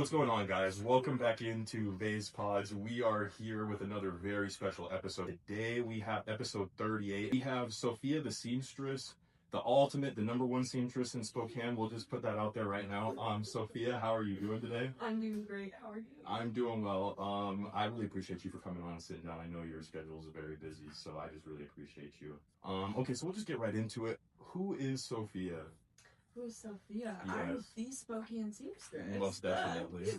What's going on, guys? Welcome back into Vaspods. We are here with another very special episode. Today we have episode 38. We have Sewphia, the seamstress, the ultimate, the number one seamstress in Spokane. We'll just put that out there right now. Sewphia, how are you doing today? I'm doing great. How are you? I'm doing well. I really appreciate you for coming on and sitting down. I know your schedule is very busy, so I just really appreciate you. Okay, so we'll just get right into it. Who is Sewphia? Who's Sewphia? Yes. I'm the Spokane seamstress. Most definitely.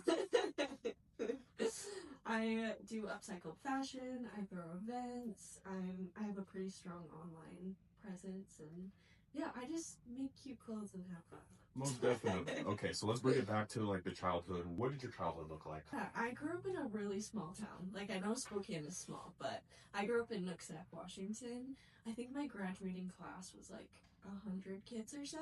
I do upcycled fashion. I throw events. I have a pretty strong online presence, and yeah, I just make cute clothes and have fun. Most definitely. Okay, so let's bring it back to like the childhood. What did your childhood look like? Yeah, I grew up in a really small town. Like, I know Spokane is small, but I grew up in Nooksack, Washington. I think my graduating class was like 100 kids or so.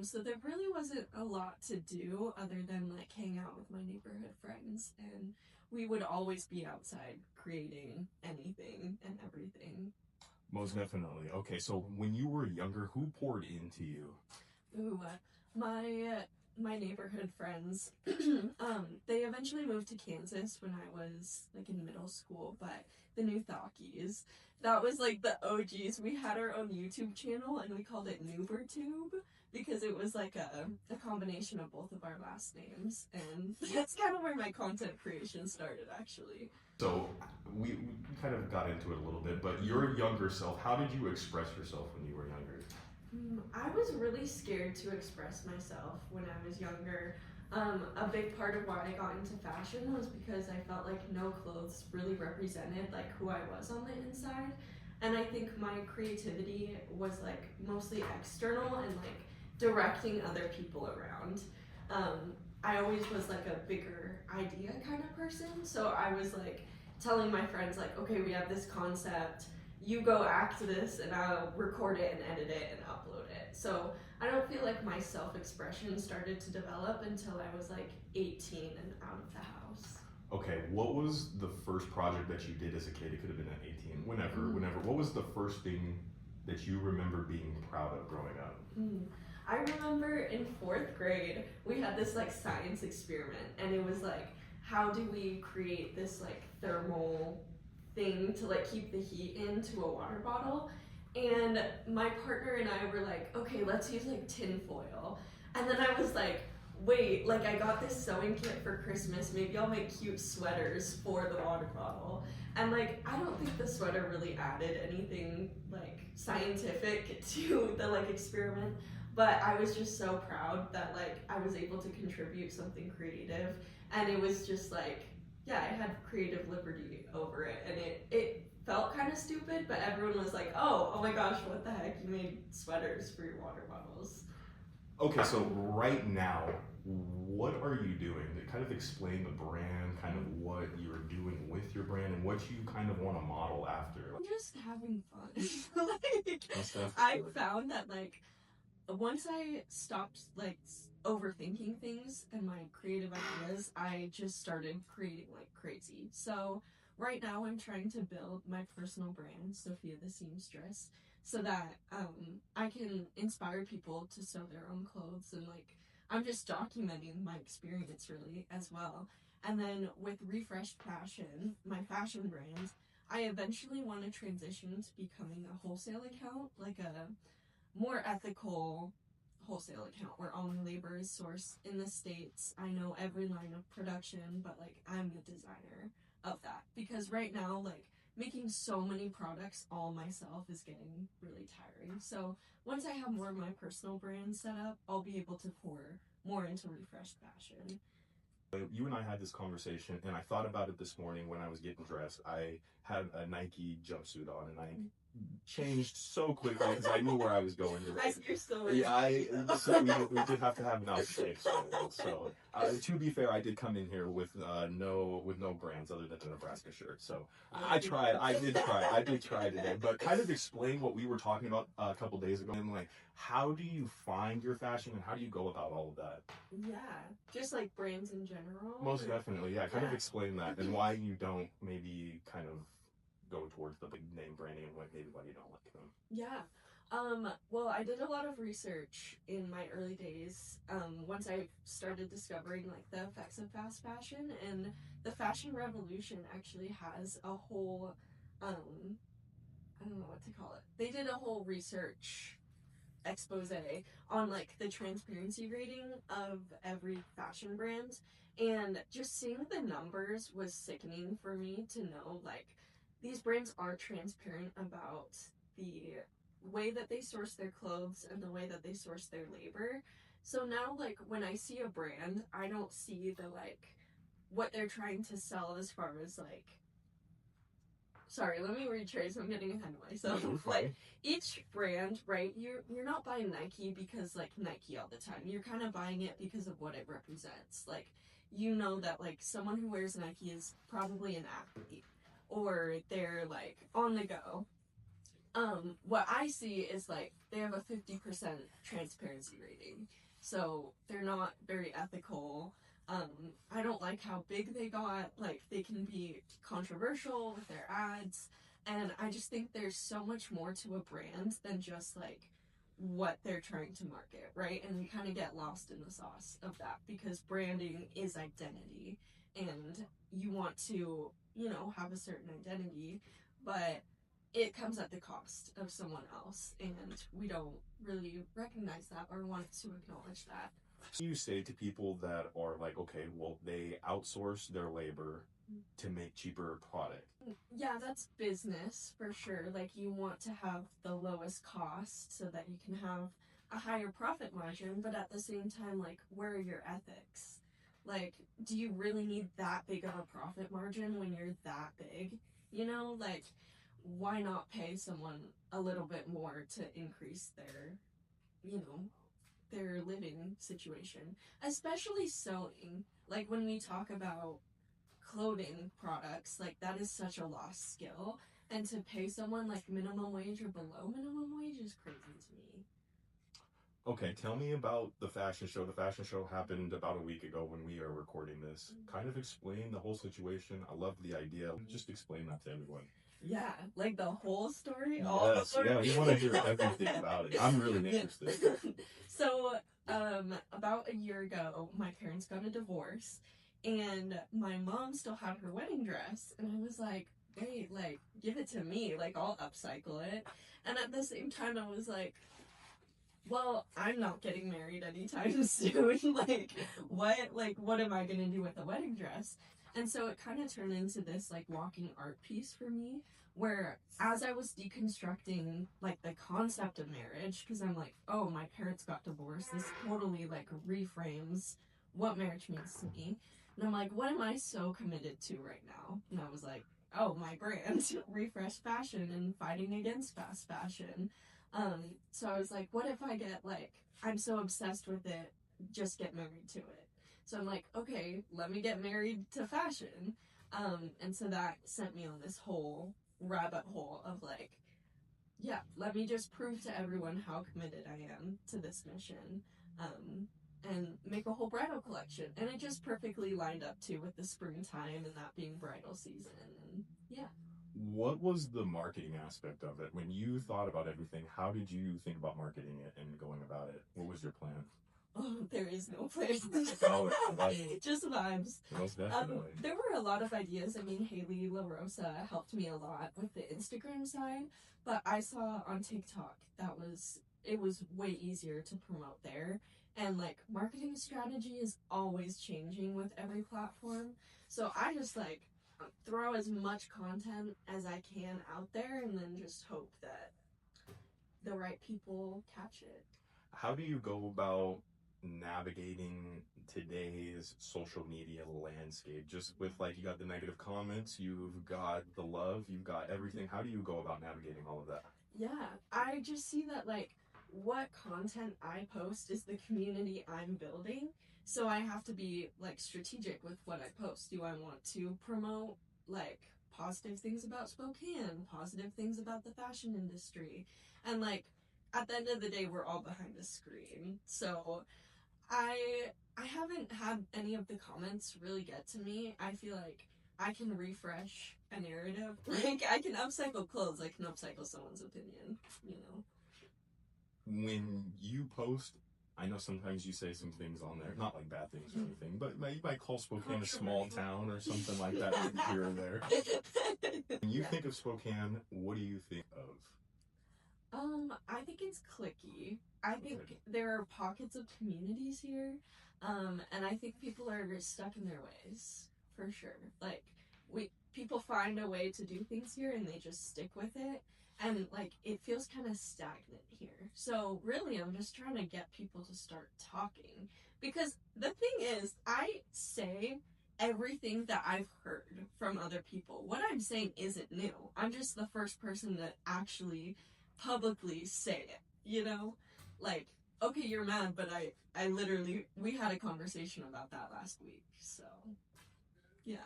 So there really wasn't a lot to do other than like hang out with my neighborhood friends, and we would always be outside creating anything and everything. Most definitely. Okay, so when you were younger, who poured into you? Ooh, my neighborhood friends, they eventually moved to Kansas when I was like in middle school, but the new Thockies, that was like the OGs. We had our own YouTube channel and we called it Noobertube because it was like a combination of both of our last names, and that's kind of where my content creation started, actually. So we kind of got into it a little bit, but your younger self, how did you express yourself when you were younger? I was really scared to express myself when I was younger. A big part of why I got into fashion was because I felt like no clothes really represented like who I was on the inside. And I think my creativity was like mostly external and like directing other people around. I always was like a bigger idea kind of person. So I was like telling my friends like, okay, we have this concept, you go act this and I'll record it and edit it and upload it. So I don't feel like my self-expression started to develop until I was like 18 and out of the house. Okay, what was the first project that you did as a kid? It could have been at 18, whenever. What was the first thing that you remember being proud of growing up? I remember in 4th grade, we had this like science experiment, and it was like, how do we create this like thermal thing to like keep the heat into a water bottle? And my partner and I were like, okay, let's use like tin foil. And then I was like, wait, like I got this sewing kit for Christmas, maybe I'll make cute sweaters for the water bottle. And like, I don't think the sweater really added anything like scientific to the like experiment, but I was just so proud that like I was able to contribute something creative, and it was just like, yeah, I had creative liberty over it, and it felt kind of stupid, but everyone was like, oh my gosh, what the heck, you made sweaters for your water bottles. Okay, so right now, what are you doing? To kind of explain the brand, kind of what you're doing with your brand, and what you kind of want to model after. I'm just having fun. Like, I found that like once I stopped like overthinking things and my creative ideas, I just started creating like crazy. So right now I'm trying to build my personal brand, Sewphia the Seamstress, so that I can inspire people to sew their own clothes, and like I'm just documenting my experience really as well. And then with Refreshed Fashion, my fashion brand, I eventually want to transition to becoming a wholesale account, like a more ethical wholesale account where only labor is sourced in the States. I know every line of production, but like I'm the designer of that, because right now like making so many products all myself is getting really tiring. So once I have more of my personal brand set up, I'll be able to pour more into Refreshed Fashion. You and I had this conversation, and I thought about it this morning when I was getting dressed. I had a Nike jumpsuit on, and I changed so quickly because I knew where I was going. You're still So we did have to have an outfit. So to be fair, I did come in here with no brands other than the Nebraska shirt. So I did try today. But kind of explain what we were talking about a couple days ago, and like, how do you find your fashion and how do you go about all of that? Yeah, just like brands in general. Most definitely, yeah. Kind of explain that and why you don't maybe kind of go towards the big name branding and why you don't like them. Yeah. Well, I did a lot of research in my early days, once I started discovering like the effects of fast fashion, and the fashion revolution actually has a whole, I don't know what to call it. They did a whole research expose on like the transparency rating of every fashion brand, and just seeing the numbers was sickening for me to know like these brands aren't transparent about the way that they source their clothes and the way that they source their labor. So now like when I see a brand, I don't see the like what they're trying to sell as far as like, sorry, let me retrace. I'm getting ahead of myself. Like each brand, right? You're not buying Nike because like Nike all the time. You're kind of buying it because of what it represents. Like you know that like someone who wears Nike is probably an athlete or they're like on the go. What I see is like they have a 50% transparency rating. So they're not very ethical. I don't like how big they got. Like they can be controversial with their ads. And I just think there's so much more to a brand than just like what they're trying to market, right? And we kind of get lost in the sauce of that because branding is identity and you want to, you know, have a certain identity, but it comes at the cost of someone else, and we don't really recognize that or want to acknowledge that. You say to people that are like, okay, well, they outsource their labor to make cheaper product. Yeah, that's business for sure. Like you want to have the lowest cost so that you can have a higher profit margin, but at the same time, like where are your ethics? Like, do you really need that big of a profit margin when you're that big? You know, like why not pay someone a little bit more to increase their, you know, their living situation, especially sewing. Like when we talk about clothing products, like that is such a lost skill, and to pay someone like minimum wage or below minimum wage is crazy to me. Okay, tell me about the fashion show. The fashion show happened about a week ago when we are recording this. Kind of explain the whole situation. I love the idea. Just explain that to everyone. Yeah, like the whole story. Yes, yeah, we want to hear everything about it. I'm really interested. So, about a year ago, my parents got a divorce, and my mom still had her wedding dress, and I was like, wait, like, give it to me, like, I'll upcycle it. And at the same time, I was like, well, I'm not getting married anytime soon. What am I gonna do with a wedding dress? And so it kind of turned into this like walking art piece for me, where as I was deconstructing like the concept of marriage, because I'm like, oh, my parents got divorced. This totally like reframes what marriage means to me. And I'm like, what am I so committed to right now? And I was like, oh, my brand, Refresh Fashion, and fighting against fast fashion. So I was like, what if I get like, I'm so obsessed with it, just get married to it. So I'm like, okay, let me get married to fashion. And so that sent me on this whole rabbit hole of like, yeah, let me just prove to everyone how committed I am to this mission. And make a whole bridal collection. And it just perfectly lined up too with the springtime and that being bridal season. And yeah. What was the marketing aspect of it? When you thought about everything, how did you think about marketing it and going about it? What was your plan? Oh, there is no plan. Just vibes. Most definitely. There were a lot of ideas. I mean, Haley LaRosa helped me a lot with the Instagram side, but I saw on TikTok it was way easier to promote there. And like marketing strategy is always changing with every platform. So I just like throw as much content as I can out there and then just hope that the right people catch it. How do you go about navigating today's social media landscape? Just with like, you got the negative comments, you've got the love, you've got everything. How do you go about navigating all of that? Yeah, I just see that like what content I post is the community I'm building. So I have to be like strategic with what I post. Do I want to promote like positive things about Spokane, positive things about the fashion industry? And like at the end of the day, we're all behind a screen. So I haven't had any of the comments really get to me. I feel like I can refresh a narrative. Like I can upcycle clothes, I can upcycle someone's opinion, you know. when you post, I know sometimes you say some things on there, not like bad things or anything, but you might call Spokane a small town or something like that here or there. When you think of Spokane, what do you think of? I think it's cliquey. I think there are pockets of communities here, and I think people are stuck in their ways, for sure. Like, people find a way to do things here and they just stick with it, and like it feels kind of stagnant here. So really, I'm just trying to get people to start talking, because the thing is, I say everything that I've heard from other people. What I'm saying isn't new. I'm just the first person to actually publicly say it, you know? Like, okay, you're mad, but I literally, we had a conversation about that last week, so, yeah.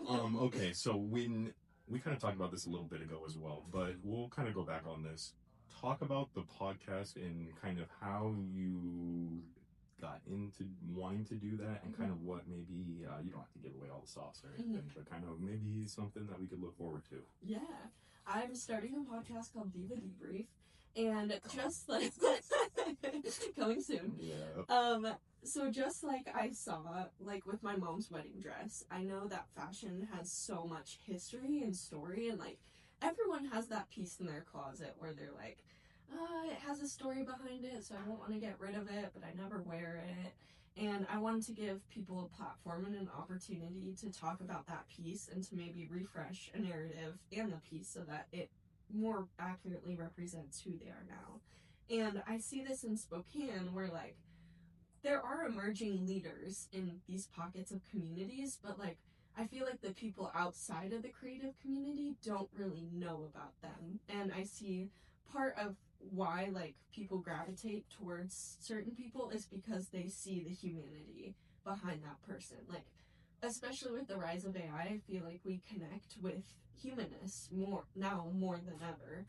Okay, so when we kind of talked about this a little bit ago as well, but we'll kind of go back on this. Talk about the podcast and kind of how you got into wanting to do that, and kind of what maybe you don't have to give away all the sauce or anything, but kind of maybe something that we could look forward to. Yeah, I'm starting a podcast called Diva Debrief, and just like coming soon. Yeah. So just like I saw, like with my mom's wedding dress, I know that fashion has so much history and story, and like everyone has that piece in their closet where they're like, it has a story behind it, so I don't want to get rid of it, but I never wear it. And I wanted to give people a platform and an opportunity to talk about that piece and to maybe refresh a narrative and the piece so that it more accurately represents who they are now. And I see this in Spokane where like there are emerging leaders in these pockets of communities, but like I feel like the people outside of the creative community don't really know about them. And I see part of why like people gravitate towards certain people is because they see the humanity behind that person. Like, especially with the rise of AI, I feel like we connect with humanists more than ever.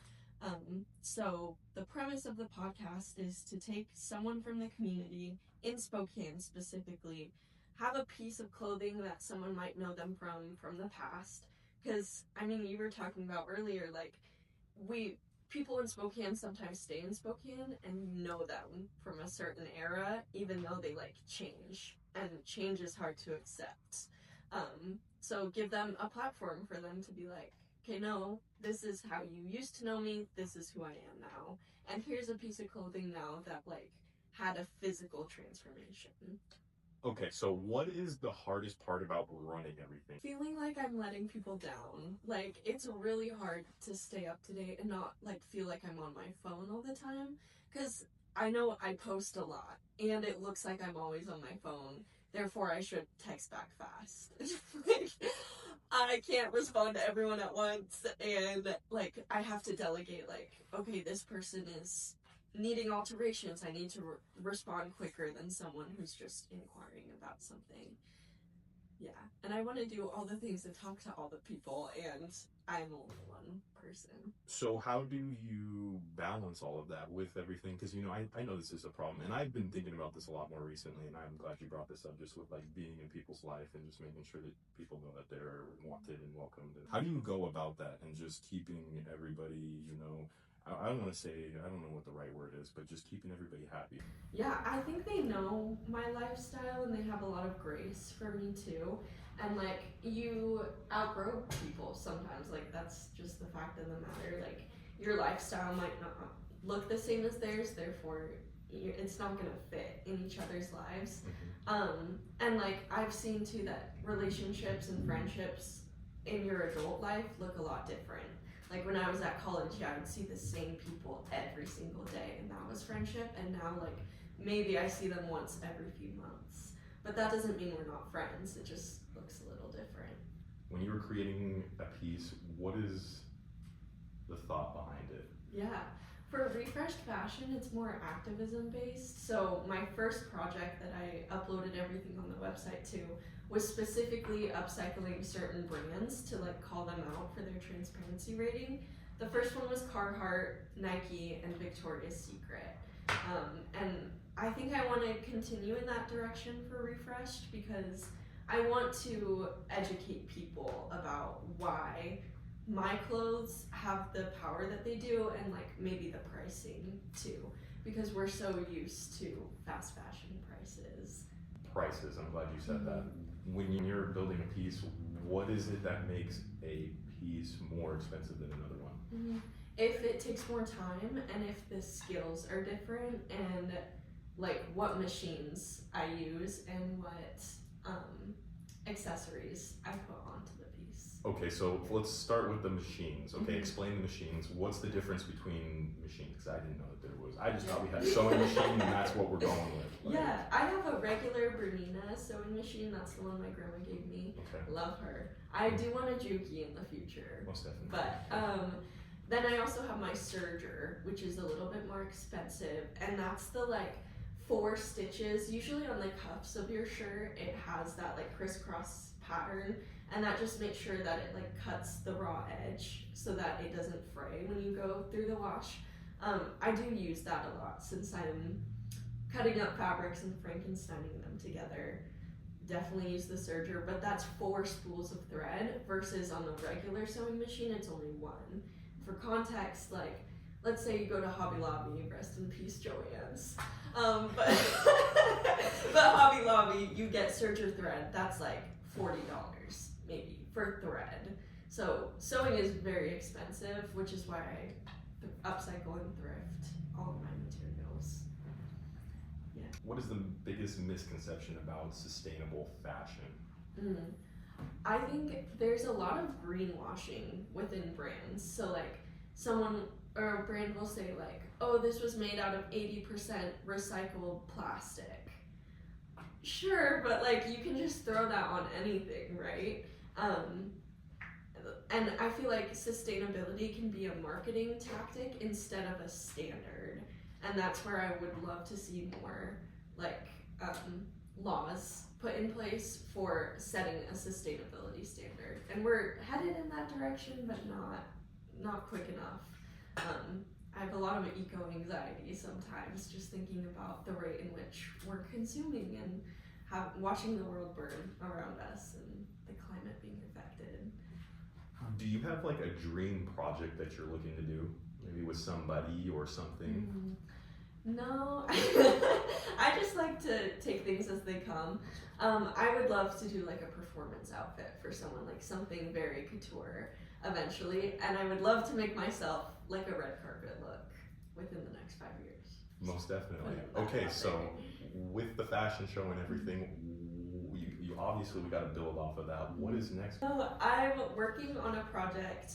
So the premise of the podcast is to take someone from the community in Spokane specifically, have a piece of clothing that someone might know them from the past. Because I mean, you were talking about earlier, like people in Spokane sometimes stay in Spokane and you know them from a certain era, even though they like change, and change is hard to accept. So give them a platform for them to be like, okay, no, this is how you used to know me, this is who I am now, and here's a piece of clothing now that like had a physical transformation. Okay, so what is the hardest part about running everything? Feeling like I'm letting people down. Like, it's really hard to stay up to date and not like feel like I'm on my phone all the time, because I know I post a lot and it looks like I'm always on my phone, therefore I should text back fast. Like, I can't respond to everyone at once, and like I have to delegate, like, okay, this person is needing alterations, I need to respond quicker than someone who's just inquiring about something. Yeah, and I want to do all the things and talk to all the people, and I'm only one person. So how do you balance all of that with everything? Because, you know, I know this is a problem, and I've been thinking about this a lot more recently, and I'm glad you brought this up, just with like being in people's life and just making sure that people know that they're wanted and welcomed. And how do you go about that and just keeping everybody, you know, I don't want to say, I don't know what the right word is, but just keeping everybody happy. Yeah, I think they know my lifestyle and they have a lot of grace for me too. And like, you outgrow people sometimes, like that's just the fact of the matter. Like, your lifestyle might not look the same as theirs, therefore it's not gonna fit in each other's lives. And like, I've seen too that relationships and friendships in your adult life look a lot different. Like, when I was at college, yeah, I would see the same people every single day, and that was friendship. And now, like, maybe I see them once every few months. But that doesn't mean we're not friends. It just looks a little different. When you were creating a piece, what is the thought behind it? Yeah. For Refreshed Fashion, it's more activism based. So my first project that I uploaded everything on the website to was specifically upcycling certain brands to like call them out for their transparency rating. The first one was Carhartt, Nike, and Victoria's Secret. And I think I want to continue in that direction for Refreshed, because I want to educate people about why my clothes have the power that they do, and like maybe the pricing too, because we're so used to fast fashion prices. Prices, I'm glad you said that. When you're building a piece, what is it that makes a piece more expensive than another one? If it takes more time, and if the skills are different, and like what machines I use, and what accessories I put onto the piece. Okay, so let's start with the machines. Okay, explain the machines. What's the difference between machines? Because I didn't know that there was. I just thought we had a sewing machine, and that's what we're going with. Like, yeah, I have a regular Bernina sewing machine. That's the one my grandma gave me. Okay. Love her. I do want a Juki in the future. Most definitely. But then I also have my serger, which is a little bit more expensive, and that's the like 4 stitches. Usually on the cuffs of your shirt, it has that like crisscross pattern, and that just makes sure that it like cuts the raw edge so that it doesn't fray when you go through the wash. I do use that a lot since I'm cutting up fabrics and Frankensteining them together. Definitely use the serger, but that's 4 spools of thread versus on the regular sewing machine it's only 1. For context, like let's say you go to Hobby Lobby, rest in peace Joann's, but Hobby Lobby, you get serger thread, that's like $40 maybe for thread. So sewing is very expensive, which is why I upcycle and thrift all of my materials. Yeah. What is the biggest misconception about sustainable fashion? I think there's a lot of greenwashing within brands. So like someone or a brand will say like, oh, this was made out of 80% recycled plastic. Sure, but like you can just throw that on anything, right? And I feel like sustainability can be a marketing tactic instead of a standard. And that's where I would love to see more like laws put in place for setting a sustainability standard. And we're headed in that direction, but not quick enough. I have a lot of eco-anxiety sometimes, just thinking about the rate in which we're consuming and watching the world burn around us and the climate being affected. Do you have like a dream project that you're looking to do? Maybe with somebody or something? No, I just like to take things as they come. I would love to do like a performance outfit for someone, like something very couture eventually, and I would love to make myself like a red carpet look within the next 5 years. Most definitely. Okay, so with the fashion show and everything, you obviously we got to build off of that. What is next? So I'm working on a project.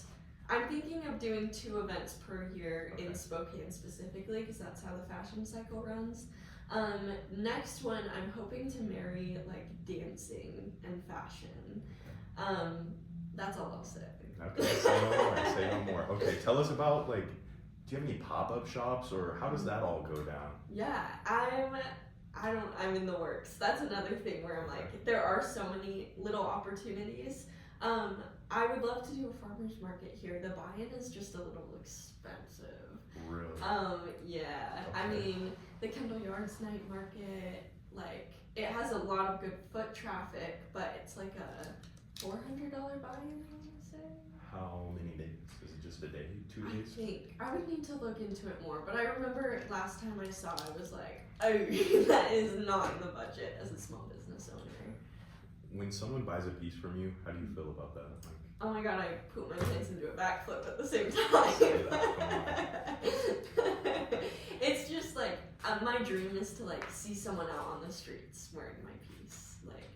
I'm thinking of doing 2 events per year in Spokane specifically, because that's how the fashion cycle runs. Next one, I'm hoping to marry like dancing and fashion. That's all I'll say. Okay, say no more. Okay, tell us about like, do you have any pop-up shops, or how does that all go down? Yeah, I'm in the works. That's another thing where I'm like, there are so many little opportunities. I would love to do a farmer's market here. The buy-in is just a little expensive. Really? Yeah. Okay. I mean, the Kendall Yards night market, like, it has a lot of good foot traffic, but it's like a $400 buy-in, I would say. How many days? Is it just a day, 2 days? I think I would need to look into it more, but I remember last time I saw, I was like, oh, that is not in the budget as a small business owner. When someone buys a piece from you, how do you feel about that? Like, oh my god, I pooped my pants and do a backflip at the same time. It's just like, my dream is to like see someone out on the streets wearing my piece. Like,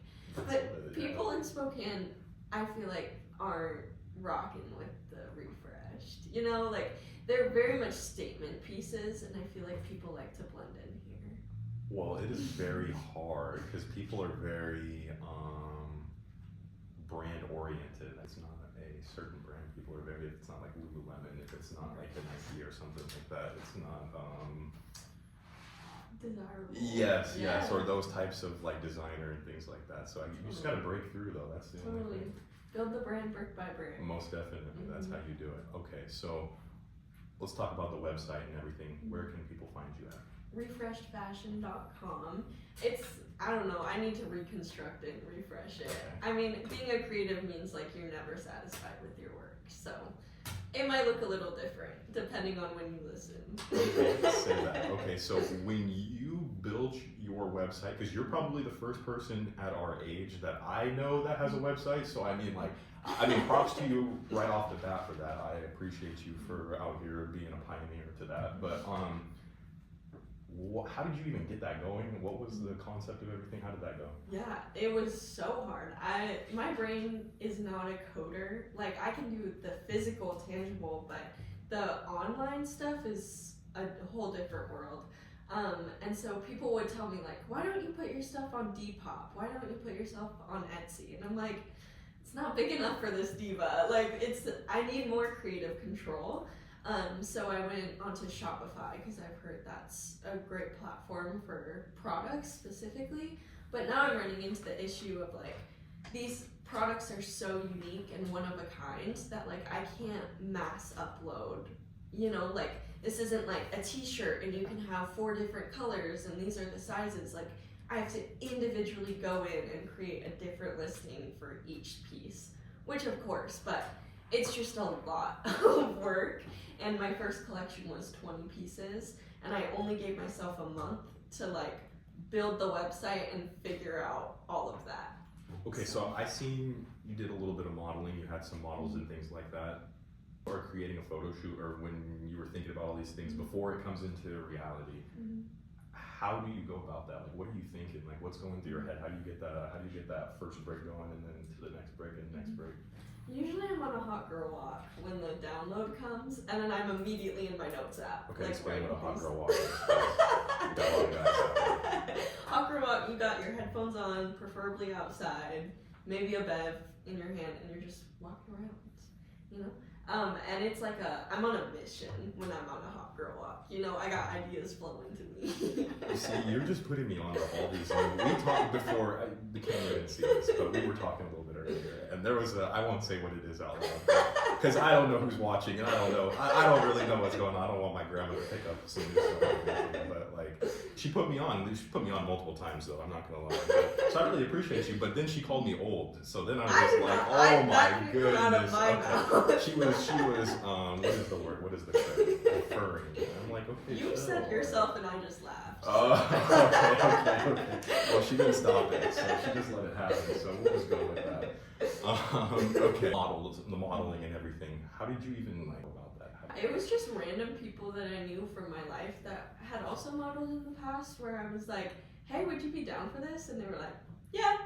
but people in Spokane, I feel like aren't rocking with the refreshed. You know, like they're very much statement pieces, and I feel like people like to blend in here. well, it is very hard because people are very brand oriented. It's not a certain brand. People are very, if it's not like Lululemon, if it's not like a Nike or something like that, it's not Desirable. Yes, or those types of like designer and things like that. So you just gotta break through though. That's the only thing. Build the brand brick by brick. Most definitely, that's how you do it. Okay, so let's talk about the website and everything. Where can people find you at? refreshedfashion.com. It's, I don't know, I need to reconstruct it and refresh it. I mean, being a creative means like you're never satisfied with your work, so it might look a little different depending on when you listen. Okay, say that. Okay, so when you build your website, because you're probably the first person at our age that I know that has a website, so I mean, props to you right off the bat for that. I appreciate you for out here being a pioneer to that. But how did you even get that going? What was the concept of everything? How did that go? Yeah, it was so hard. My brain is not a coder. Like, I can do the physical, tangible, but the online stuff is a whole different world. And so people would tell me, like, why don't you put your stuff on Depop? Why don't you put yourself on Etsy? And I'm like, it's not big enough for this diva. Like, I need more creative control. So I went onto Shopify because I've heard that's a great platform for products specifically. But now I'm running into the issue of like, these products are so unique and one of a kind that like I can't mass upload. You know, like this isn't like a t-shirt and you can have 4 different colors and these are the sizes. Like I have to individually go in and create a different listing for each piece, which of course, but it's just a lot of work. And my first collection was 20 pieces, and I only gave myself a month to like build the website and figure out all of that. Okay, so I seen you did a little bit of modeling. You had some models and things like that, or creating a photo shoot, or when you were thinking about all these things before it comes into reality. How do you go about that? Like, what are you thinking? Like, what's going through your head? How do you get that first break going, and then to the next break and the next break? Usually I'm on a hot girl walk when the download comes, and then I'm immediately in my notes app. Okay, like, explain what a hot things. girl walk is. Hot girl walk, you got your headphones on, preferably outside, maybe a bev in your hand, and you're just walking around, you know? And it's like I'm on a mission when I'm on a hot girl walk. You know, I got ideas flowing to me. You see, you're just putting me on to all these things. We talked before, the camera didn't see this, but we were talking a little bit earlier, and there was I won't say what it is out loud, because I don't know who's watching, and I don't really know what's going on. I don't want my grandma to pick up some new stuff or anything, but like, she put me on multiple times though, I'm not gonna lie. So I really appreciate you, but then she called me old, so then I was just like, oh my goodness. Okay. She was, what is the word? What is the correct? Referring. I'm like, okay. You said yourself and I just laughed. Oh, okay. Well, she didn't stop it, so she just let it happen, so we'll just go with that. Okay. The modeling and everything. How did you even like about that? It was just random people that I knew from my life that had also modeled in the past, where I was like, hey, would you be down for this? And they were like, yeah.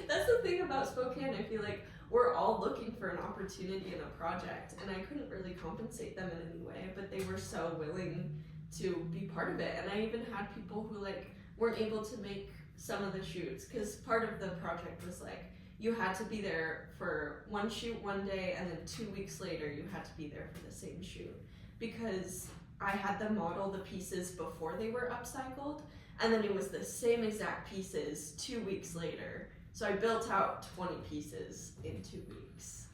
That's the thing about Spokane. I feel like we're all looking for an opportunity in a project, and I couldn't really compensate them in any way, but they were so willing to be part of it. And I even had people who like weren't able to make some of the shoots, because part of the project was like you had to be there for one shoot one day, and then 2 weeks later you had to be there for the same shoot, because I had them model the pieces before they were upcycled, and then it was the same exact pieces 2 weeks later. So I built out 20 pieces in 2 weeks.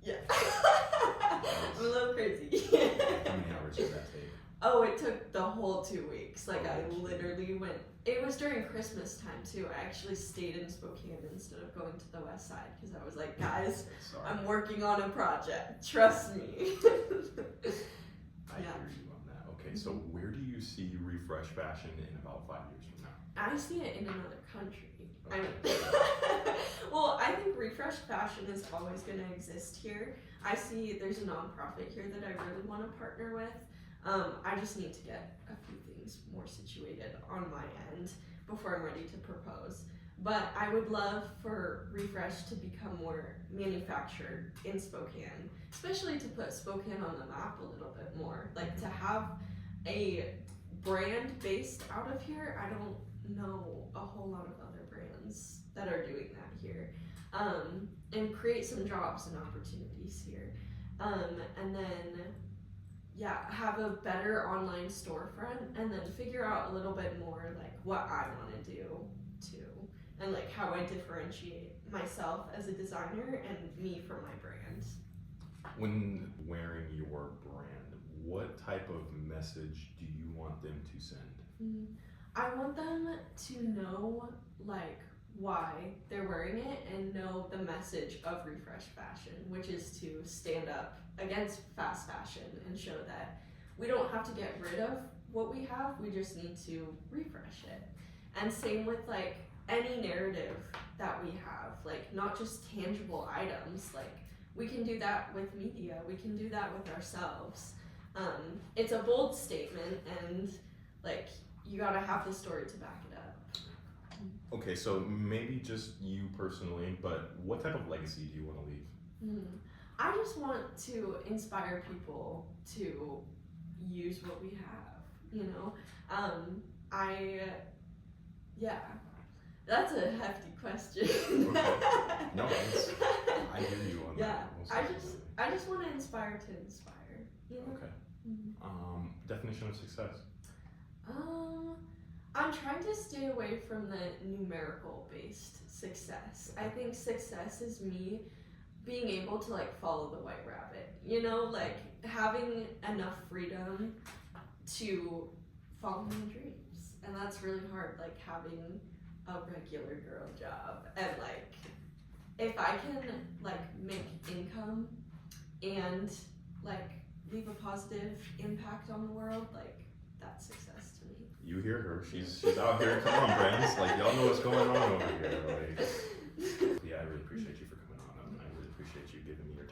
Yeah. I'm a little crazy. How many hours did that take? Oh, it took the whole 2 weeks. Like, I literally went, it was during Christmas time too. I actually stayed in Spokane instead of going to the west side, because I was like, guys, I'm working on a project. Trust me. I hear you on that. Okay, so where do you see Refresh Fashion in about 5 years from now? I see it in another country. I mean, well, I think Refresh Fashion is always going to exist here. I see there's a nonprofit here that I really want to partner with. I just need to get a few things more situated on my end before I'm ready to propose. But I would love for Refresh to become more manufactured in Spokane, especially to put Spokane on the map a little bit more. Like, to have a brand based out of here, I don't know a whole lot of other brands that are doing that here, and create some jobs and opportunities here, and then have a better online storefront, and then figure out a little bit more like what I want to do too, and like how I differentiate myself as a designer and me from my brand. When wearing your brand, what type of message do you want them to send? I want them to know like why they're wearing it and know the message of refresh fashion, which is to stand up against fast fashion and show that we don't have to get rid of what we have, we just need to refresh it. And same with like any narrative that we have, like not just tangible items, like we can do that with media, we can do that with ourselves. It's a bold statement, and like you gotta have the story to back it up. Okay, so maybe just you personally, but what type of legacy do you want to leave? I just want to inspire people to use what we have, you know? That's a hefty question. Okay. No, I hear you on that. I just want to inspire to inspire, you know? Okay. Definition of success? I'm trying to stay away from the numerical based success. I think success is me being able to like follow the white rabbit, you know, like having enough freedom to follow my dreams. And that's really hard, like having a regular girl job. And like if I can like make income and like leave a positive impact on the world, like that's success to me. You hear her, she's out here. Come on, friends, like y'all know what's going on over here. Like, yeah, I really appreciate you for coming on. I really appreciate you giving me your